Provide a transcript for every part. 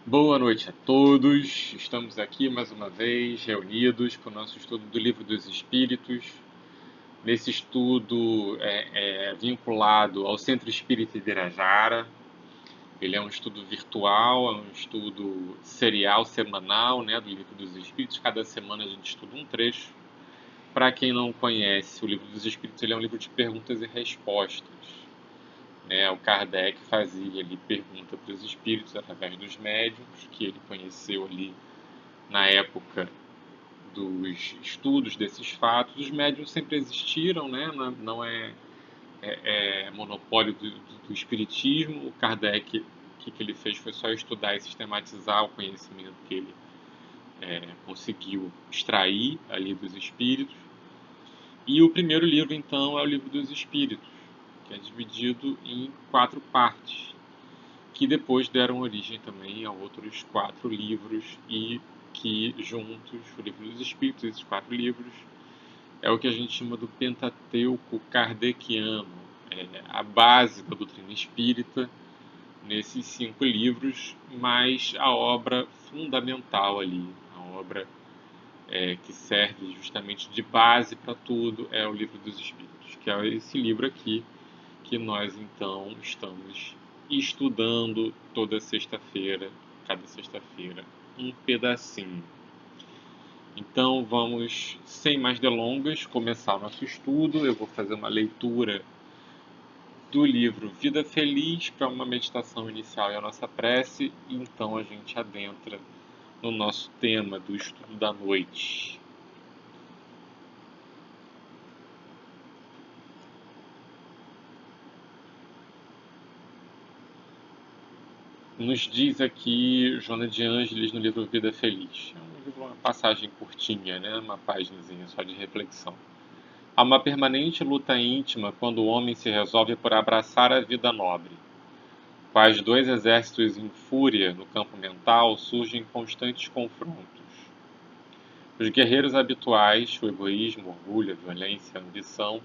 Boa noite a todos. Estamos aqui mais uma vez reunidos para o nosso estudo do Livro dos Espíritos. Nesse estudo é vinculado ao Centro Espírita Ibirajara. Ele é um estudo virtual, é um estudo serial, semanal, né, do Livro dos Espíritos. Cada semana a gente estuda um trecho. Para quem não conhece, o Livro dos Espíritos ele é um livro de perguntas e respostas. O Kardec fazia ali pergunta para os espíritos através dos médiuns que ele conheceu ali na época dos estudos desses fatos. Os médiuns sempre existiram, né? Não é monopólio do espiritismo. O Kardec, o que ele fez foi só estudar e sistematizar o conhecimento que ele conseguiu extrair ali dos espíritos. E o primeiro livro, então, é o Livro dos Espíritos, que é dividido em 4 partes, que depois deram origem também a outros 4 livros e que juntos, o Livro dos Espíritos, esses 4 livros, é o que a gente chama do Pentateuco Kardeciano, a base da doutrina espírita nesses 5 livros, mas a obra fundamental ali, a obra que serve justamente de base para tudo, é o Livro dos Espíritos, que é esse livro aqui que nós então estamos estudando toda sexta-feira, cada sexta-feira, um pedacinho. Então vamos, sem mais delongas, começar o nosso estudo. Eu vou fazer uma leitura do livro Vida Feliz para uma meditação inicial e a nossa prece, e então a gente adentra no nosso tema do estudo da noite. Nos diz aqui Joana de Ângeles no livro Vida Feliz. É um livro, uma passagem curtinha, né? Uma páginazinha só de reflexão. Há uma permanente luta íntima quando o homem se resolve por abraçar a vida nobre. Quais 2 exércitos em fúria no campo mental surgem constantes confrontos. Os guerreiros habituais, o egoísmo, o orgulho, a violência, a ambição,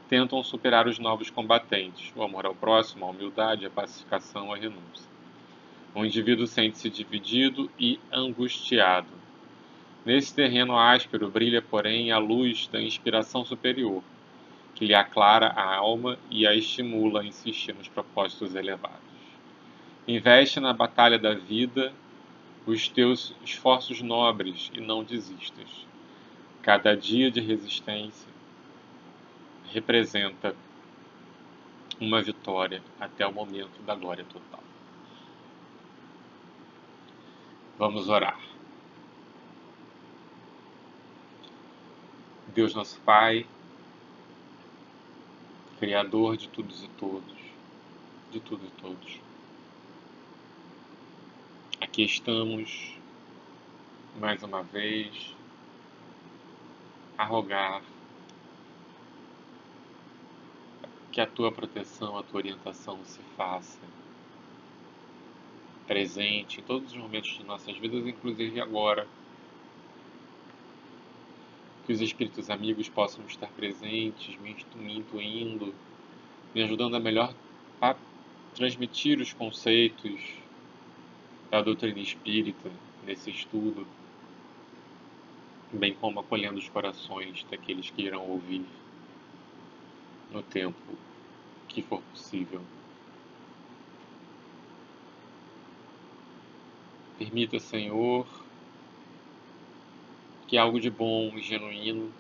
tentam superar os novos combatentes, o amor ao próximo, a humildade, a pacificação, a renúncia. O indivíduo sente-se dividido e angustiado. Nesse terreno áspero brilha, porém, a luz da inspiração superior, que lhe aclara a alma e a estimula a insistir nos propósitos elevados. Investe na batalha da vida os teus esforços nobres e não desistas. Cada dia de resistência representa uma vitória até o momento da glória total. Vamos orar. Deus nosso Pai, Criador de todos e todos, de tudo e todos. Aqui estamos, mais uma vez, a rogar que a Tua proteção, a Tua orientação se faça presente em todos os momentos de nossas vidas, inclusive agora. Que os espíritos amigos possam estar presentes, me intuindo, me ajudando a melhor a transmitir os conceitos da doutrina espírita nesse estudo, bem como acolhendo os corações daqueles que irão ouvir no tempo que for possível. Permita, Senhor, que algo de bom e genuíno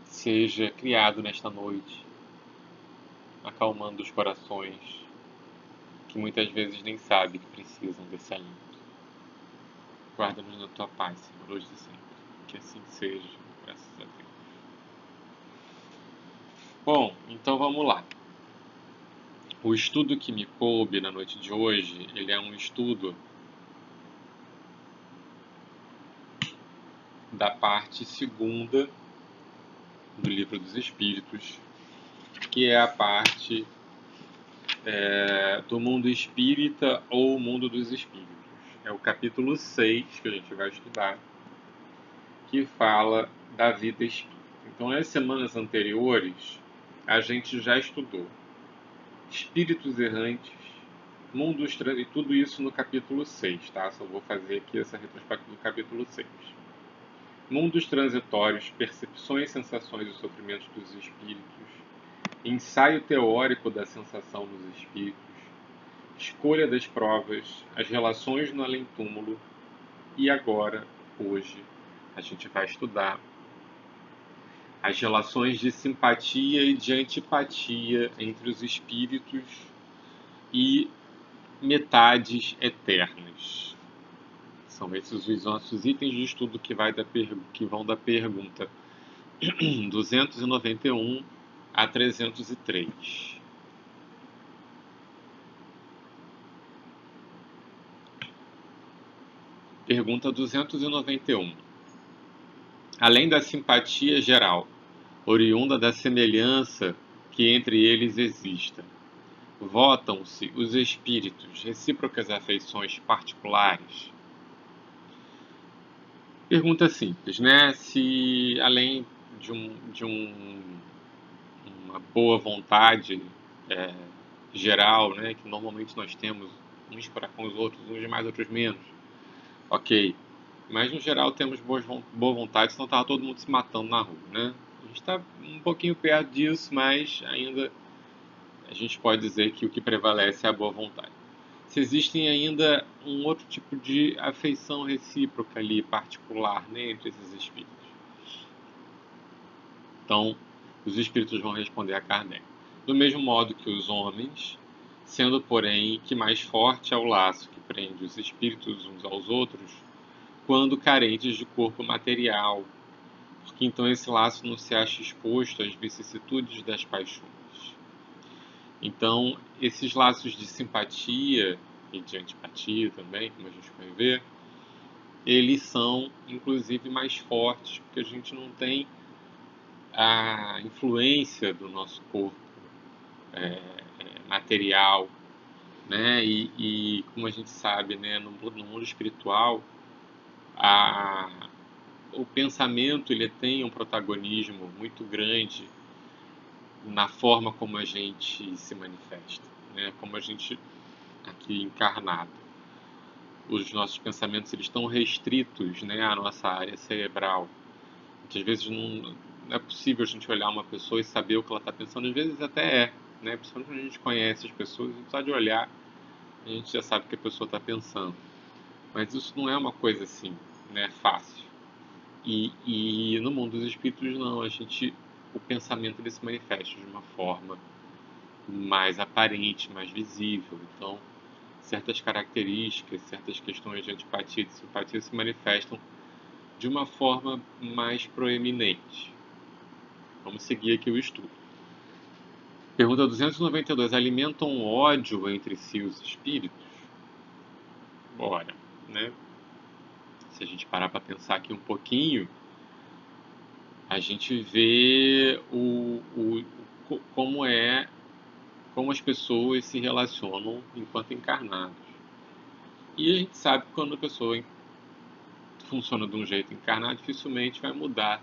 seja criado nesta noite, acalmando os corações que muitas vezes nem sabem que precisam desse alento. Guarda-nos na Tua paz, Senhor, hoje e sempre. Que assim seja, graças a Deus. Bom, então vamos lá. O estudo que me coube na noite de hoje, ele é um estudo da parte 2ª do Livro dos Espíritos, que é a parte do mundo espírita ou mundo dos espíritos. É o capítulo 6 que a gente vai estudar, que fala da vida espírita. Então, nas semanas anteriores, a gente já estudou espíritos errantes, E tudo isso no capítulo 6, tá? Só vou fazer aqui essa retrospectiva do capítulo 6. Mundos transitórios, percepções, sensações e sofrimentos dos espíritos, ensaio teórico da sensação nos espíritos, escolha das provas, as relações no além-túmulo e agora, hoje, a gente vai estudar as relações de simpatia e de antipatia entre os espíritos e metades eternas. São esses os nossos itens de estudo que vão da pergunta 291 a 303. Pergunta 291. Além da simpatia geral, oriunda da semelhança que entre eles exista, votam-se os espíritos recíprocas afeições particulares? Pergunta simples, né? Se além uma boa vontade é, geral, né, que normalmente nós temos uns para com os outros, uns mais, outros menos, ok. Mas no geral temos boa vontade, senão estava todo mundo se matando na rua, né? A gente está um pouquinho perto disso, mas ainda a gente pode dizer que o que prevalece é a boa vontade. Se existem ainda um outro tipo de afeição recíproca ali, particular, né, entre esses espíritos. Então, os espíritos vão responder a Kardec. Do mesmo modo que os homens, sendo, porém, que mais forte é o laço que prende os espíritos uns aos outros, quando carentes de corpo material, porque então esse laço não se acha exposto às vicissitudes das paixões. Então, esses laços de simpatia e de antipatia também, como a gente vai ver, eles são, inclusive, mais fortes, porque a gente não tem a influência do nosso corpo material, né? E como a gente sabe, né, no mundo espiritual, a, o pensamento ele tem um protagonismo muito grande na forma como a gente se manifesta, né? Como a gente aqui encarnado. Os nossos pensamentos eles estão restritos, né, à nossa área cerebral. Muitas vezes não é possível a gente olhar uma pessoa e saber o que ela está pensando. Às vezes até é, né? Principalmente quando a gente conhece as pessoas, a gente só de olhar a gente já sabe o que a pessoa está pensando. Mas isso não é uma coisa assim, né, fácil. E no mundo dos espíritos não, o pensamento ele se manifesta de uma forma mais aparente, mais visível. Então, certas características, certas questões de antipatia e de simpatia se manifestam de uma forma mais proeminente. Vamos seguir aqui o estudo. Pergunta 292. Alimentam ódio entre si os espíritos? Bora, né? Se a gente parar para pensar aqui um pouquinho, a gente vê como as pessoas se relacionam enquanto encarnados. E a gente sabe que quando a pessoa funciona de um jeito encarnado, dificilmente vai mudar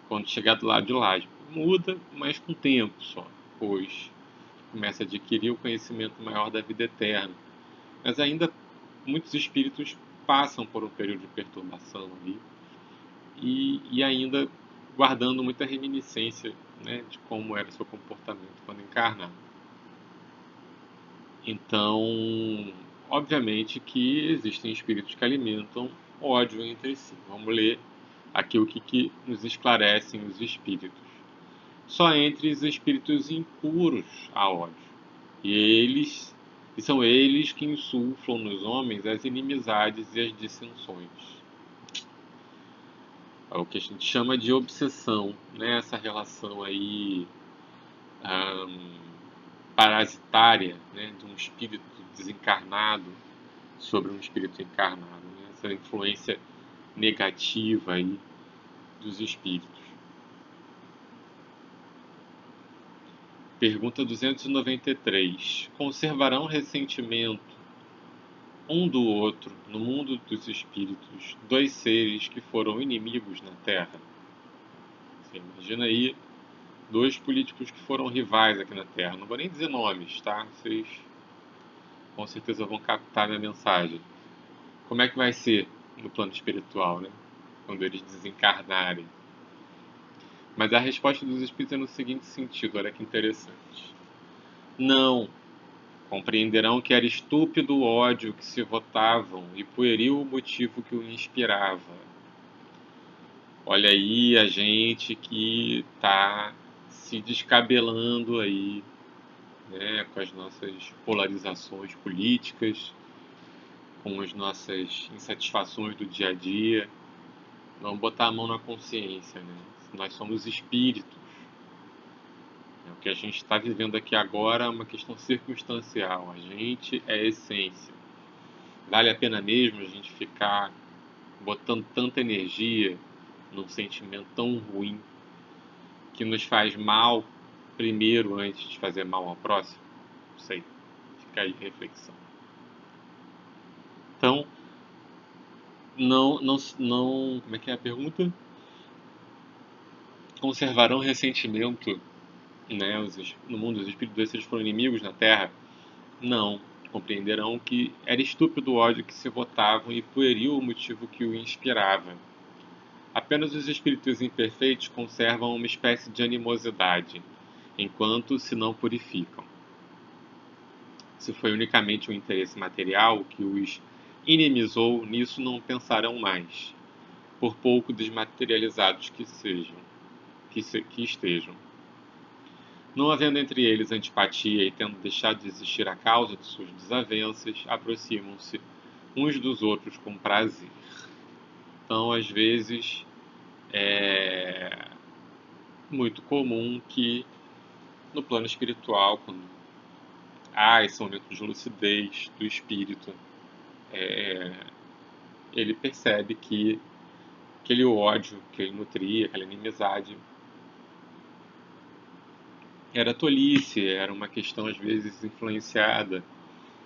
quando chegar do lado de lá. Muda, mas com tempo só, pois começa a adquirir o conhecimento maior da vida eterna. Mas ainda muitos espíritos passam por um período de perturbação ali e ainda guardando muita reminiscência, né, de como era o seu comportamento quando encarnado. Então, obviamente que existem espíritos que alimentam ódio entre si. Vamos ler aqui o que nos esclarecem os espíritos. Só entre os espíritos impuros há ódio. E são eles que insuflam nos homens as inimizades e as dissensões. É o que a gente chama de obsessão, né? Essa relação aí parasitária, né? De um espírito desencarnado sobre um espírito encarnado, né? Essa influência negativa aí dos espíritos. Pergunta 293. Conservarão ressentimento um do outro no mundo dos espíritos dois seres que foram inimigos na Terra? Você imagina aí dois políticos que foram rivais aqui na Terra. Não vou nem dizer nomes, tá? Vocês com certeza vão captar minha mensagem. Como é que vai ser no plano espiritual, né? Quando eles desencarnarem. Mas a resposta dos espíritos é no seguinte sentido, olha que interessante. Não, compreenderão que era estúpido o ódio que se votavam e pueril o motivo que o inspirava. Olha aí a gente que está se descabelando aí, né, com as nossas polarizações políticas, com as nossas insatisfações do dia a dia. Vamos botar a mão na consciência, né? Nós somos espíritos. O que a gente está vivendo aqui agora é uma questão circunstancial. A gente é essência. Vale a pena mesmo a gente ficar botando tanta energia num sentimento tão ruim que nos faz mal primeiro antes de fazer mal ao próximo? Não sei. Fica aí a reflexão. Então, não, como é que é a pergunta? Conservarão ressentimento, né? No mundo os espíritos eles foram inimigos na Terra? Não. Compreenderão que era estúpido o ódio que se votavam e pueril o motivo que o inspirava. Apenas os espíritos imperfeitos conservam uma espécie de animosidade, enquanto se não purificam. Se foi unicamente um interesse material que os inimizou, nisso não pensarão mais, por pouco desmaterializados que sejam, que estejam. Não havendo entre eles antipatia e tendo deixado de existir a causa de suas desavenças, aproximam-se uns dos outros com prazer. Então, às vezes, é muito comum que no plano espiritual, quando há esse momento de lucidez do espírito, ele percebe que aquele ódio que ele nutria, aquela inimizade, era tolice, era uma questão às vezes influenciada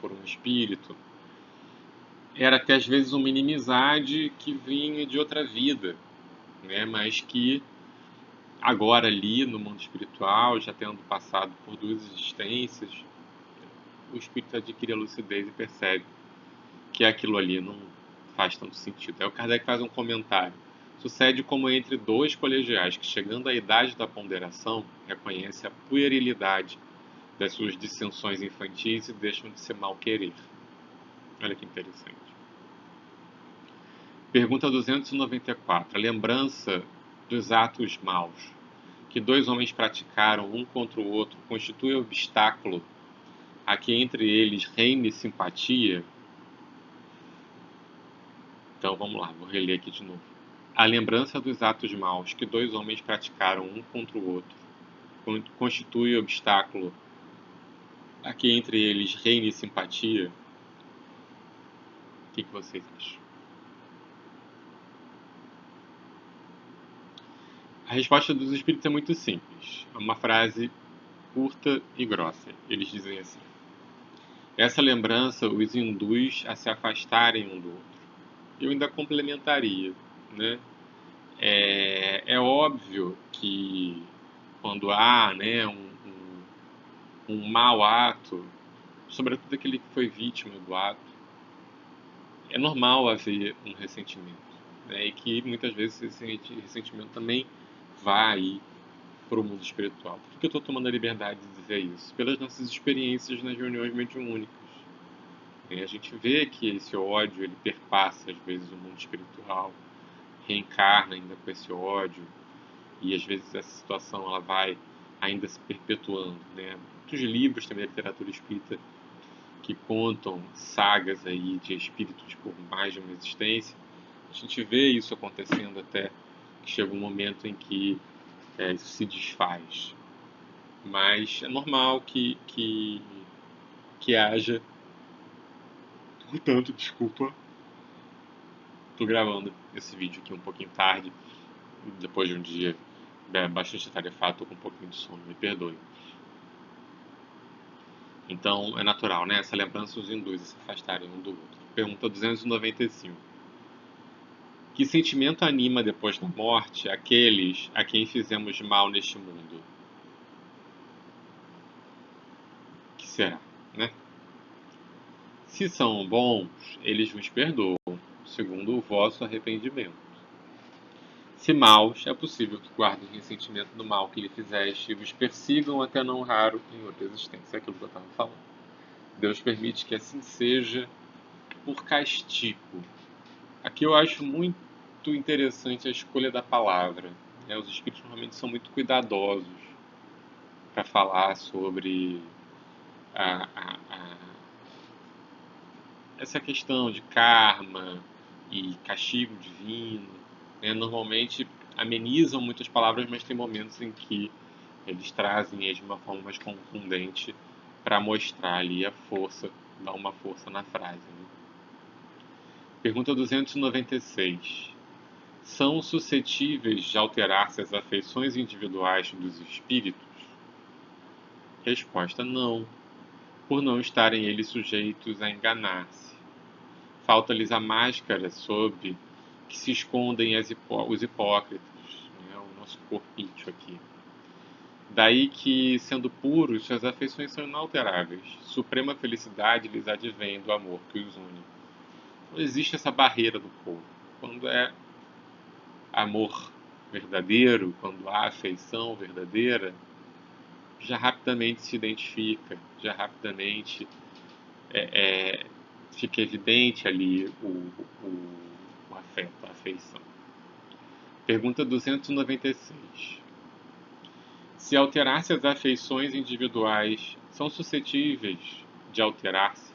por um espírito. Era até às vezes uma inimizade que vinha de outra vida, né? Mas que agora ali no mundo espiritual, já tendo passado por duas existências, o espírito adquire a lucidez e percebe que aquilo ali não faz tanto sentido. Aí o Kardec faz um comentário. Sucede como entre dois colegiais que, chegando à idade da ponderação, reconhecem a puerilidade das suas dissensões infantis e deixam de se mal-querer. Olha que interessante. Pergunta 294. A lembrança dos atos maus que dois homens praticaram um contra o outro constitui obstáculo a que entre eles reine simpatia? Então vamos lá, vou reler aqui de novo. A lembrança dos atos maus que dois homens praticaram um contra o outro constitui obstáculo a que entre eles reine simpatia? O que vocês acham? A resposta dos espíritos é muito simples. É uma frase curta e grossa. Eles dizem assim: essa lembrança os induz a se afastarem um do outro. Eu ainda complementaria, né? É óbvio que quando há, né, um mau ato, sobretudo aquele que foi vítima do ato, é normal haver um ressentimento, né? E que muitas vezes esse ressentimento também vai para o mundo espiritual. Por que eu estou tomando a liberdade de dizer isso? Pelas nossas experiências nas reuniões mediúnicas. A gente vê que esse ódio ele perpassa às vezes o mundo espiritual, reencarna ainda com esse ódio, e às vezes essa situação ela vai ainda se perpetuando, né? Muitos livros também da literatura espírita que contam sagas aí de espíritos por mais de uma existência, a gente vê isso acontecendo até que chega um momento em que isso se desfaz. Mas é normal que haja. Portanto, desculpa, tô gravando esse vídeo aqui um pouquinho tarde, depois de um dia bastante atarefado, tô com um pouquinho de sono, me perdoe. Então é natural, né? Essa lembrança os induz a se afastarem um do outro. Pergunta 295. Que sentimento anima depois da morte aqueles a quem fizemos mal neste mundo? O que será, né? Se são bons, eles vos perdoam, segundo o vosso arrependimento. Se maus, é possível que guardem ressentimento do mal que lhe fizeste e vos persigam até não raro em outra existência. É aquilo que eu estava falando. Deus permite que assim seja por castigo. Aqui eu acho muito interessante a escolha da palavra. Os espíritos normalmente são muito cuidadosos para falar sobre essa questão de karma e castigo divino. Normalmente amenizam muitas palavras, mas tem momentos em que eles trazem de uma forma mais contundente para mostrar ali a força, dar uma força na frase. Pergunta 296. São suscetíveis de alterar-se as afeições individuais dos espíritos? Resposta: não, por não estarem eles sujeitos a enganar-se. Falta-lhes a máscara sob que se escondem os hipócritas, o nosso corpício aqui. Daí que, sendo puros, suas afeições são inalteráveis. Suprema felicidade lhes advém do amor que os une. Não existe essa barreira do corpo. Quando é amor verdadeiro, quando há afeição verdadeira, já rapidamente se identifica, já rapidamente fica evidente ali o afeto, a afeição. Pergunta 296. Se alterar-se as afeições individuais são suscetíveis de alterar-se...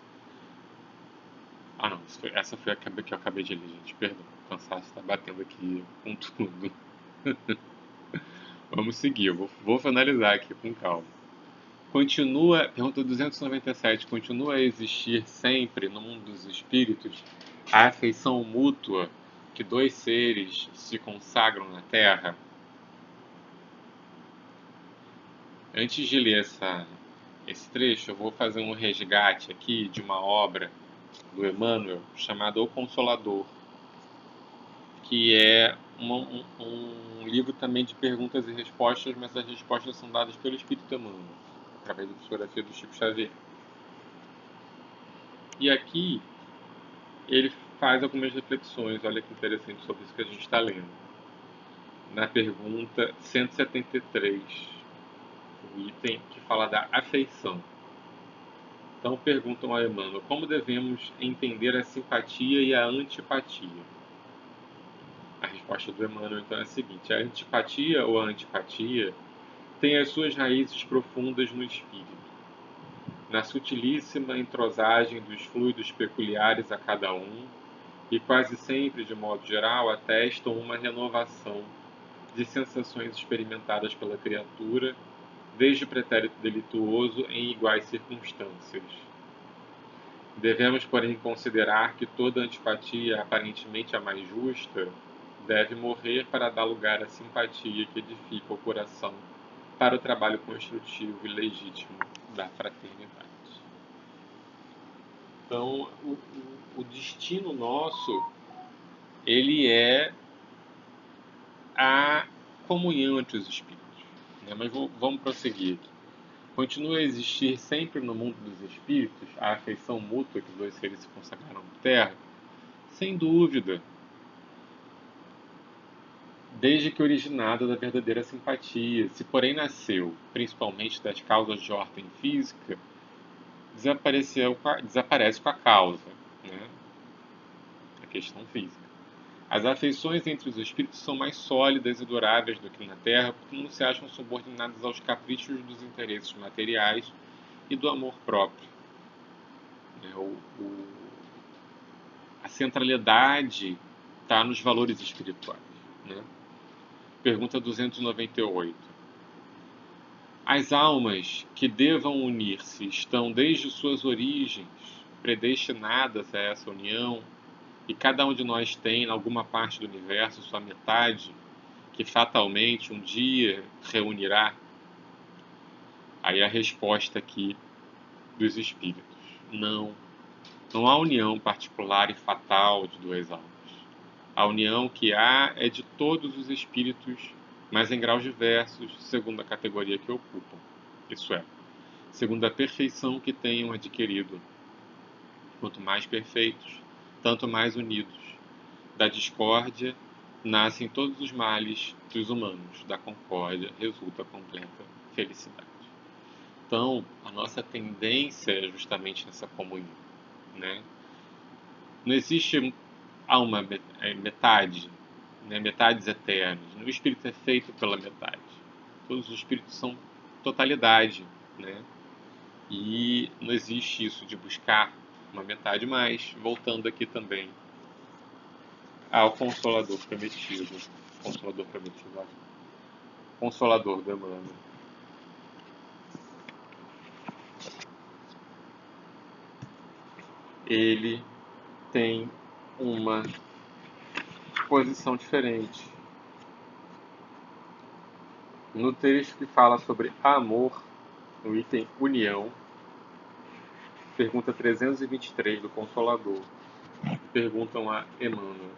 não, essa foi a que eu acabei de ler, gente, perdão. O cansaço está batendo aqui com tudo. Vamos seguir, eu vou finalizar aqui com calma. Pergunta 297, continua a existir sempre no mundo dos espíritos a afeição mútua que dois seres se consagram na Terra? Antes de ler esse trecho, eu vou fazer um resgate aqui de uma obra do Emmanuel chamada O Consolador, que é um livro também de perguntas e respostas, mas as respostas são dadas pelo Espírito Emmanuel, através da psicografia do Chico Xavier. E aqui ele faz algumas reflexões, olha que interessante, sobre isso que a gente está lendo. Na pergunta 173, o item que fala da afeição. Então perguntam a Emmanuel, como devemos entender a simpatia e a antipatia? A resposta do Emmanuel então é a seguinte: a antipatia ou a antipatia tem as suas raízes profundas no espírito, na sutilíssima entrosagem dos fluidos peculiares a cada um, e quase sempre, de modo geral, atestam uma renovação de sensações experimentadas pela criatura, desde o pretérito delituoso em iguais circunstâncias. Devemos, porém, considerar que toda antipatia, aparentemente a mais justa, deve morrer para dar lugar à simpatia que edifica o coração para o trabalho construtivo e legítimo da fraternidade. Então, o destino nosso, ele é a comunhão entre os espíritos. Mas vamos prosseguir aqui. Continua a existir sempre no mundo dos espíritos a afeição mútua que os dois seres se consagraram na Terra? Sem dúvida. Desde que originada da verdadeira simpatia. Se, porém, nasceu, principalmente das causas de ordem física, desaparece com a causa, a questão física. As afeições entre os espíritos são mais sólidas e duráveis do que na Terra, porque não se acham subordinadas aos caprichos dos interesses materiais e do amor próprio. A centralidade está nos valores espirituais. Pergunta 298. As almas que devam unir-se estão desde suas origens predestinadas a essa união, e cada um de nós tem, em alguma parte do universo, sua metade, que fatalmente um dia reunirá? Aí a resposta aqui dos espíritos: não. Não há união particular e fatal de duas almas. A união que há é de todos os espíritos, mas em graus diversos, segundo a categoria que ocupam. Isso é, segundo a perfeição que tenham adquirido. Quanto mais perfeitos, tanto mais unidos. Da discórdia nascem todos os males dos humanos, da concórdia resulta a completa felicidade. Então, a nossa tendência é justamente nessa comunhão, né? Não existe alma metade, né? Metades eternas. O espírito é feito pela metade. Todos os espíritos são totalidade, né? E não existe isso de buscar uma metade mais, voltando aqui também ao Consolador prometido. Consolador prometido, ó. Consolador do Emmanuel. Ele tem uma posição diferente. No texto que fala sobre amor, no item união, pergunta 323 do Consolador, perguntam a Emmanuel: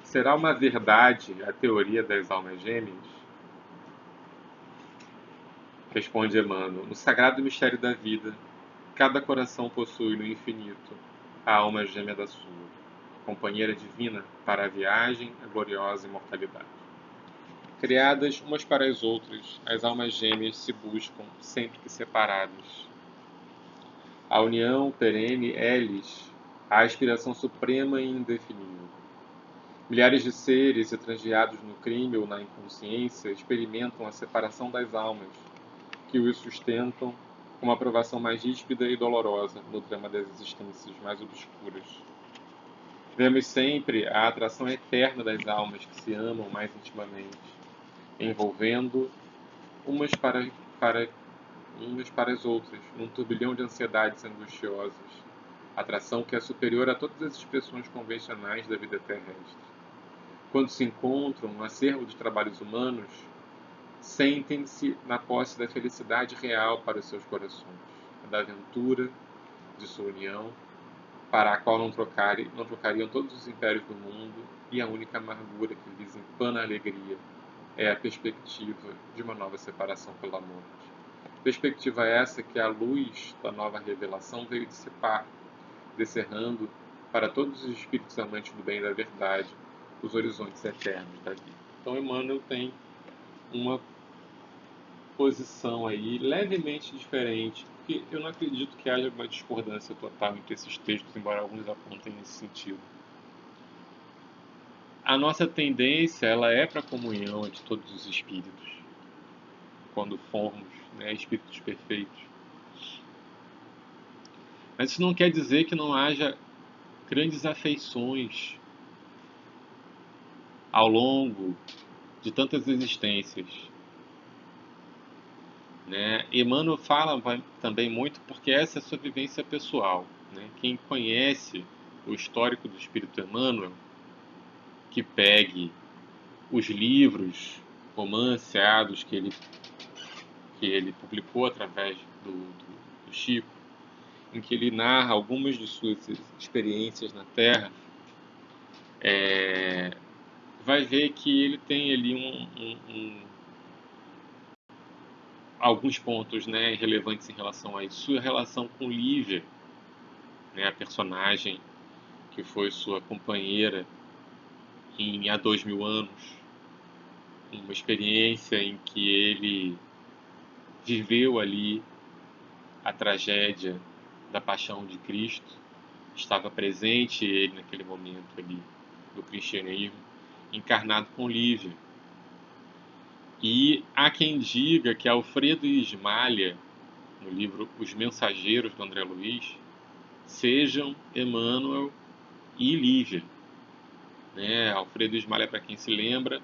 será uma verdade a teoria das almas gêmeas? Responde Emmanuel: no sagrado mistério da vida, cada coração possui no infinito a alma gêmea da sua, companheira divina para a viagem à gloriosa imortalidade. Criadas umas para as outras, as almas gêmeas se buscam sempre que separadas. A união perene é-lhes a aspiração suprema e indefinível. Milhares de seres, transviados no crime ou na inconsciência, experimentam a separação das almas, que os sustentam com uma provação mais ríspida e dolorosa no drama das existências mais obscuras. Vemos sempre a atração eterna das almas que se amam mais intimamente, envolvendo umas para as outras, num turbilhão de ansiedades angustiosas, atração que é superior a todas as expressões convencionais da vida terrestre. Quando se encontram no acervo dos trabalhos humanos, sentem-se na posse da felicidade real para os seus corações, da aventura de sua união, para a qual não trocariam todos os impérios do mundo, e a única amargura que lhes empana a alegria é a perspectiva de uma nova separação pela morte. Perspectiva essa que a luz da nova revelação veio dissipar, descerrando para todos os espíritos amantes do bem e da verdade os horizontes eternos da vida. Então Emmanuel tem uma posição aí levemente diferente, porque eu não acredito que haja uma discordância total entre esses textos, embora alguns apontem nesse sentido. A nossa tendência ela é para a comunhão de todos os espíritos, quando formos, né, espíritos perfeitos. Mas isso não quer dizer que não haja grandes afeições ao longo de tantas existências, né? Emmanuel fala também muito porque essa é a sua vivência pessoal, né? Quem conhece o histórico do Espírito Emmanuel, que pegue os livros romanceados que ele publicou através do Chico, em que ele narra algumas de suas experiências na Terra, vai ver que ele tem ali alguns pontos, né, relevantes em relação a isso. Sua relação com Lívia, né, a personagem que foi sua companheira há 2000 anos, uma experiência em que ele viveu ali a tragédia da paixão de Cristo, estava presente ele naquele momento ali do cristianismo, encarnado com Lívia. E há quem diga que Alfredo Ismalha, no livro Os Mensageiros do André Luiz, sejam Emmanuel e Lívia. Né? Alfredo Ismalha, para quem se lembra,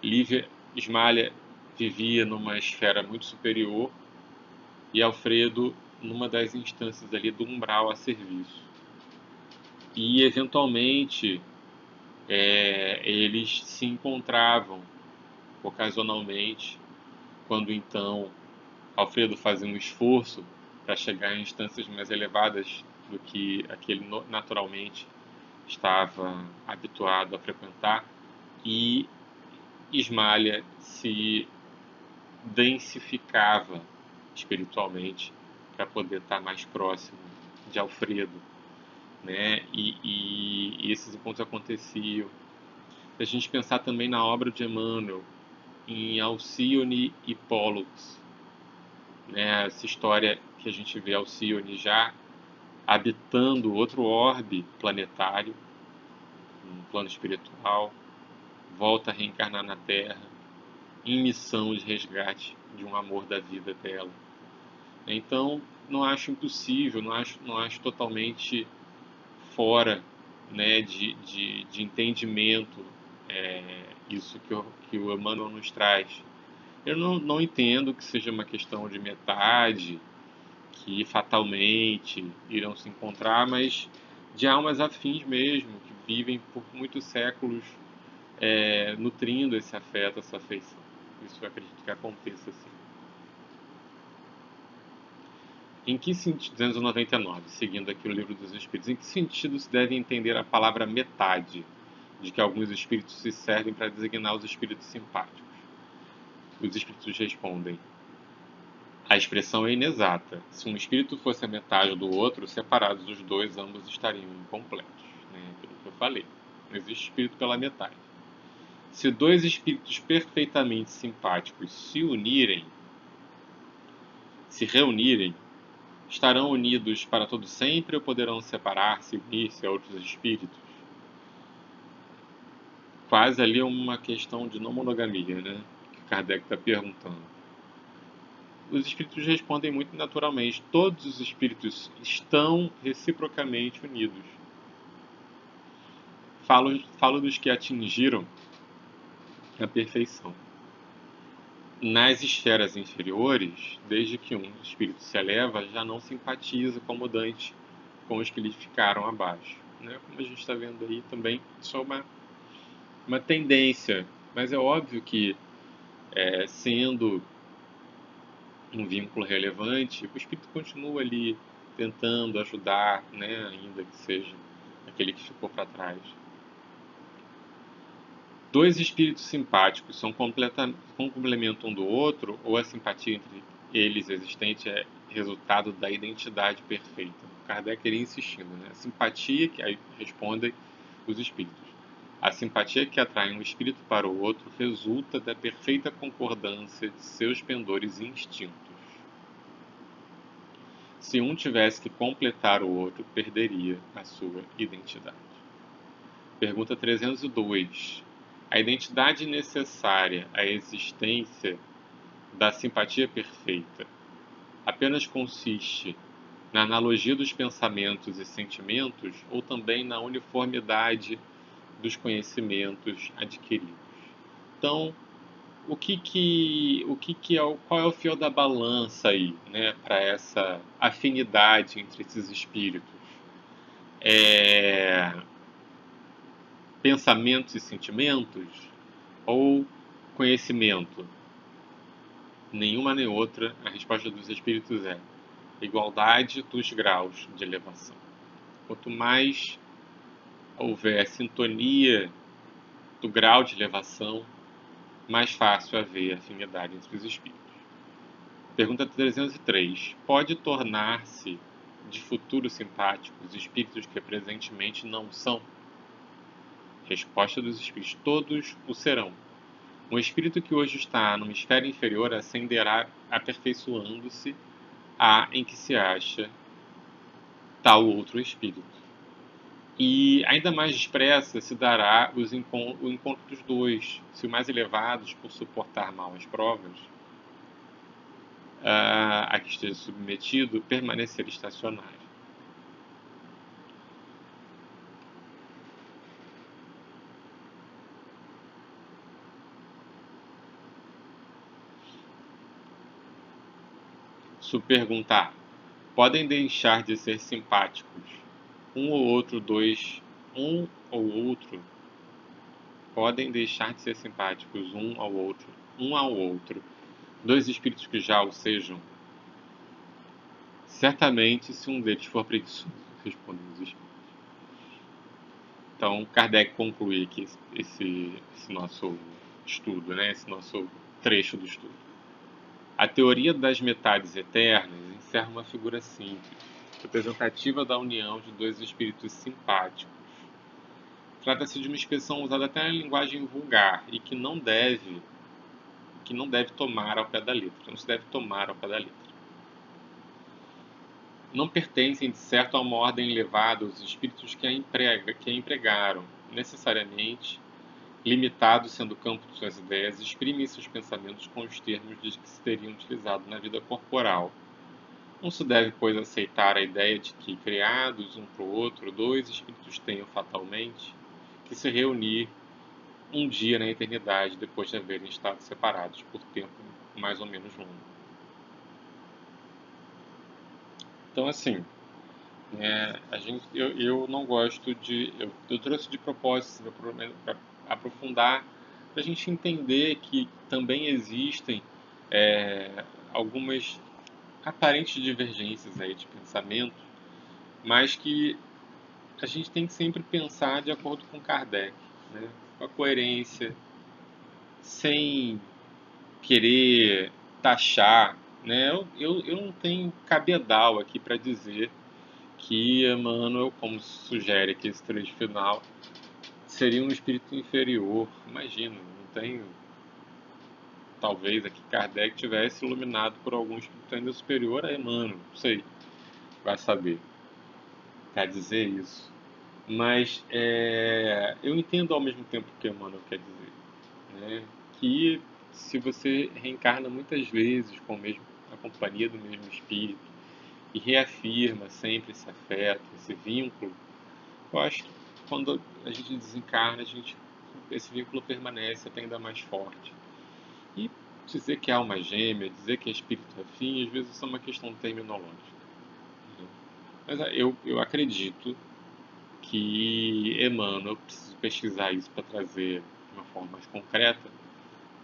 Lívia Ismalha vivia numa esfera muito superior e Alfredo numa das instâncias ali do umbral a serviço. E, eventualmente, eles se encontravam ocasionalmente, quando então Alfredo fazia um esforço para chegar em instâncias mais elevadas do que aquele naturalmente estava habituado a frequentar, e Ismalha se densificava espiritualmente para poder estar mais próximo de Alfredo. né? E esses encontros aconteciam. Se a gente pensar também na obra de Emmanuel, em Alcione e Pollux, né? Essa história que a gente vê Alcione já habitando outro orbe planetário, um plano espiritual, volta a reencarnar na Terra, em missão de resgate de um amor da vida dela. Então, não acho impossível, não acho totalmente fora, né, de entendimento, isso que o Emmanuel nos traz. Eu não entendo que seja uma questão de metade, que fatalmente irão se encontrar, mas de almas afins mesmo, que vivem por muitos séculos nutrindo esse afeto, essa afeição. Isso eu acredito que aconteça assim. Em que sentido, 299, seguindo aqui o Livro dos Espíritos, em que sentido se deve entender a palavra metade, de que alguns espíritos se servem para designar os espíritos simpáticos? Os espíritos respondem: a expressão é inexata. Se um espírito fosse a metade do outro, separados os dois, ambos estariam incompletos. Né? Aquilo que eu falei. Não existe espírito pela metade. Se dois espíritos perfeitamente simpáticos se reunirem, estarão unidos para todo sempre ou poderão separar-se e unir-se a outros espíritos? Quase ali uma questão de não monogamia, né? Que Kardec está perguntando. Os espíritos respondem muito naturalmente. Todos os espíritos estão reciprocamente unidos. Falo dos que atingiram a perfeição. Nas esferas inferiores, desde que um espírito se eleva, já não simpatiza como Dante com os que lhe ficaram abaixo. Né? Como a gente está vendo aí também, isso é uma tendência. Mas é óbvio que, sendo um vínculo relevante, o espírito continua ali tentando ajudar, né, ainda que seja aquele que ficou para trás. Dois espíritos simpáticos são complemento um do outro, ou a simpatia entre eles existente é resultado da identidade perfeita? Kardec iria insistindo, né? A simpatia, que aí respondem os espíritos. A simpatia que atrai um espírito para o outro resulta da perfeita concordância de seus pendores e instintos. Se um tivesse que completar o outro, perderia a sua identidade. Pergunta 302. A identidade necessária à existência da simpatia perfeita apenas consiste na analogia dos pensamentos e sentimentos ou também na uniformidade dos conhecimentos adquiridos? Então, qual é o fio da balança aí, né, para essa afinidade entre esses espíritos? É, pensamentos e sentimentos ou conhecimento? Nenhuma nem outra. A resposta dos espíritos é igualdade dos graus de elevação. Quanto mais houver sintonia do grau de elevação, mais fácil haver afinidade entre os espíritos. Pergunta 303. Pode tornar-se de futuro simpáticos espíritos que presentemente não são? Resposta dos espíritos: todos o serão. Um espírito que hoje está numa esfera inferior ascenderá aperfeiçoando-se em que se acha tal outro espírito. E ainda mais expressa se dará o encontro dos dois, se o mais elevados, por suportar mal as provas, a que esteja submetido, permanecer estacionário. Se perguntar, podem deixar de ser simpáticos um ou outro podem deixar de ser simpáticos um ao outro, dois espíritos que já o sejam? Certamente, se um deles for preguiçoso, respondem os espíritos. Então, Kardec conclui aqui esse nosso estudo, né? Esse nosso trecho do estudo. A teoria das metades eternas encerra uma figura simples. representativa da união de dois espíritos simpáticos. Trata-se de uma expressão usada até na linguagem vulgar e que não deve tomar ao pé da letra. Não se deve tomar ao pé da letra. Não pertencem, de certo, a uma ordem elevada os espíritos que a empregaram, necessariamente limitados sendo o campo de suas ideias, exprimem seus pensamentos com os termos de que se teriam utilizado na vida corporal. Não se deve, pois, aceitar a ideia de que, criados um para o outro, dois espíritos tenham fatalmente que se reunir um dia na eternidade depois de haverem estado separados por tempo mais ou menos longo. Então, assim, eu não gosto de... Eu trouxe de propósito para aprofundar, para a gente entender que também existem algumas aparentes divergências aí de pensamento, mas que a gente tem que sempre pensar de acordo com Kardec, né? Com a coerência, sem querer taxar, né? Eu não tenho cabedal aqui para dizer que Emmanuel, como sugere aqui esse trecho final, seria um espírito inferior. Imagina, não tenho. Talvez aqui Kardec tivesse iluminado por algum espírito ainda superior a Emmanuel, não sei, vai saber. Quer dizer isso. Mas eu entendo ao mesmo tempo o que Emmanuel quer dizer, né? Que se você reencarna muitas vezes com a companhia do mesmo espírito e reafirma sempre esse afeto, esse vínculo, eu acho que quando a gente desencarna, esse vínculo permanece até ainda mais forte. E dizer que é alma gêmea, dizer que é espírito afim, às vezes é uma questão terminológica, né? Mas eu acredito que Emmanuel, eu preciso pesquisar isso para trazer de uma forma mais concreta,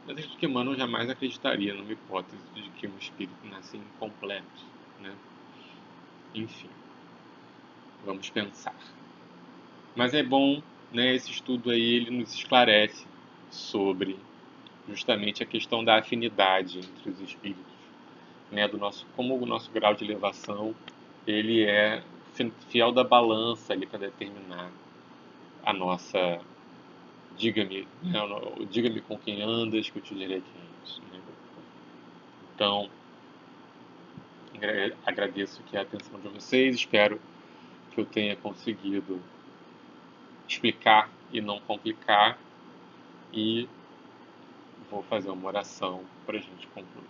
mas acredito que Emmanuel jamais acreditaria numa hipótese de que um espírito nasce incompleto, né? Enfim, vamos pensar. Mas é bom, né, esse estudo aí, ele nos esclarece sobre justamente a questão da afinidade entre os espíritos, né, como o nosso grau de elevação, ele é fiel da balança ali para determinar a nossa, diga-me, né, diga-me com quem andas que eu te direi quem és, né? Então, agradeço aqui a atenção de vocês, espero que eu tenha conseguido explicar e não complicar, e vou fazer uma oração para a gente concluir.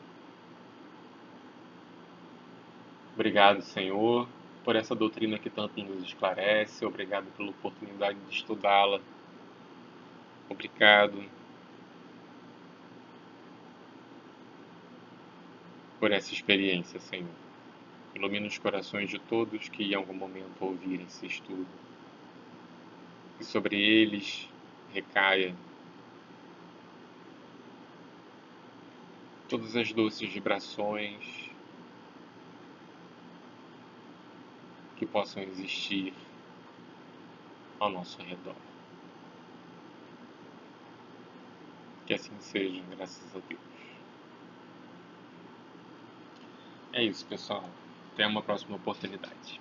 Obrigado, Senhor, por essa doutrina que tanto nos esclarece, obrigado pela oportunidade de estudá-la, obrigado por essa experiência, Senhor. Ilumina os corações de todos que em algum momento ouvirem esse estudo, e sobre eles recaia todas as doces vibrações que possam existir ao nosso redor. Que assim seja, graças a Deus. É isso, pessoal. Até uma próxima oportunidade.